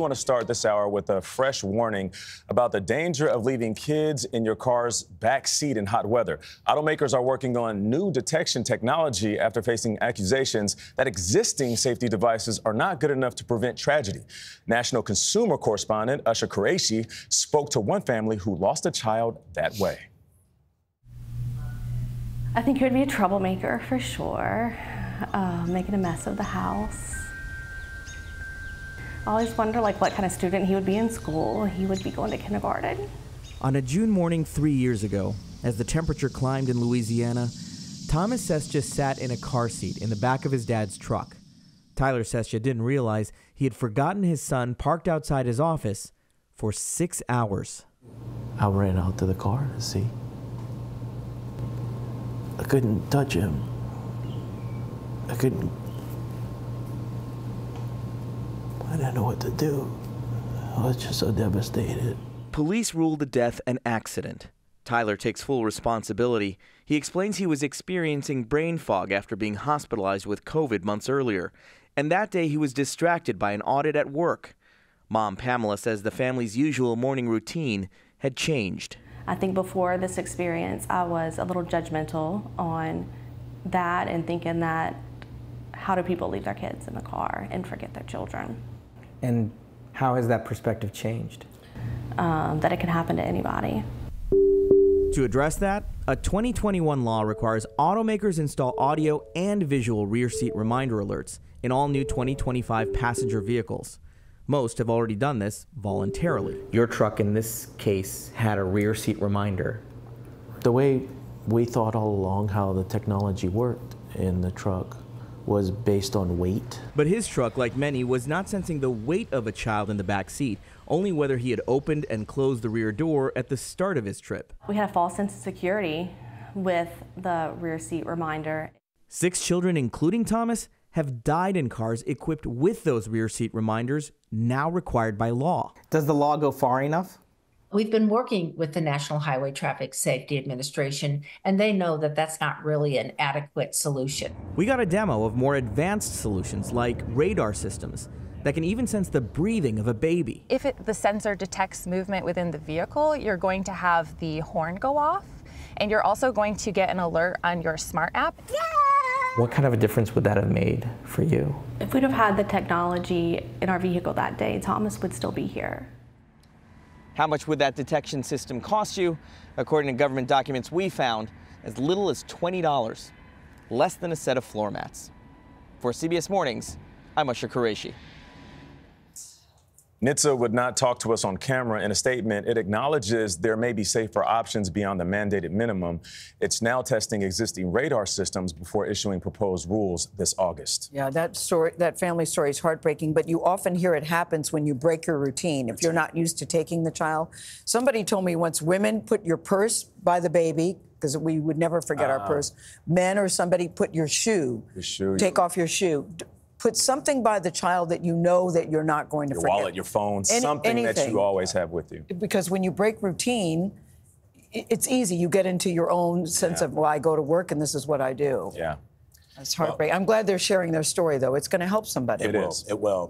We want to start this hour with a fresh warning about the danger of leaving kids in your car's back seat in hot weather. Automakers are working on new detection technology after facing accusations that existing safety devices are not good enough to prevent tragedy. National consumer correspondent Ash-har Qurairshi spoke to one family who lost a child that way. I think he would be a troublemaker for sure, making a mess of the house. I always wonder what kind of student he would be in school. He would be going to kindergarten. On a June morning 3 years ago, as the temperature climbed in Louisiana, Thomas Sestia sat in a car seat in the back of his dad's truck. Tyler Sestia didn't realize he had forgotten his son parked outside his office for 6 hours. I ran out to the car to see. I couldn't touch him. I didn't know what to do. I was just so devastated. Police ruled the death an accident. Tyler takes full responsibility. He explains he was experiencing brain fog after being hospitalized with COVID months earlier. And that day he was distracted by an audit at work. Mom Pamela says the family's usual morning routine had changed. I think before this experience, I was a little judgmental on that and thinking that how do people leave their kids in the car and forget their children? And how has that perspective changed? That it can happen to anybody. To address that, a 2021 law requires automakers install audio and visual rear seat reminder alerts in all new 2025 passenger vehicles. Most have already done this voluntarily. Your truck in this case had a rear seat reminder. The way we thought all along how the technology worked in the truck was based on weight. But his truck, like many, was not sensing the weight of a child in the back seat, only whether he had opened and closed the rear door at the start of his trip. We had a false sense of security with the rear seat reminder. 6 children, including Thomas, have died in cars equipped with those rear seat reminders, now required by law. Does the law go far enough? We've been working with the National Highway Traffic Safety Administration, and they know that that's not really an adequate solution. We got a demo of more advanced solutions like radar systems that can even sense the breathing of a baby. If the sensor detects movement within the vehicle, you're going to have the horn go off, and you're also going to get an alert on your smart app. Yeah! What kind of a difference would that have made for you? If we'd have had the technology in our vehicle that day, Thomas would still be here. How much would that detection system cost you? According to government documents we found, as little as $20, less than a set of floor mats. For CBS Mornings, I'm Ash-har Qurairshi. NHTSA would not talk to us on camera. In a statement, it acknowledges there may be safer options beyond the mandated minimum. It's now testing existing radar systems before issuing proposed rules this August. Yeah, that family story is heartbreaking, but you often hear it happens when you break your routine. If you're not used to taking the child. Somebody told me once, women, put your purse by the baby, because we would never forget our purse. Men or somebody, put your shoe. Take off your shoe. Put something by the child that you know that you're not going to forget. Your wallet, your phone, something that you always have with you. Because when you break routine, it's easy. You get into your own sense of, well, I go to work and this is what I do. Yeah. It's heartbreaking. I'm glad they're sharing their story, though. It's going to help somebody. It will.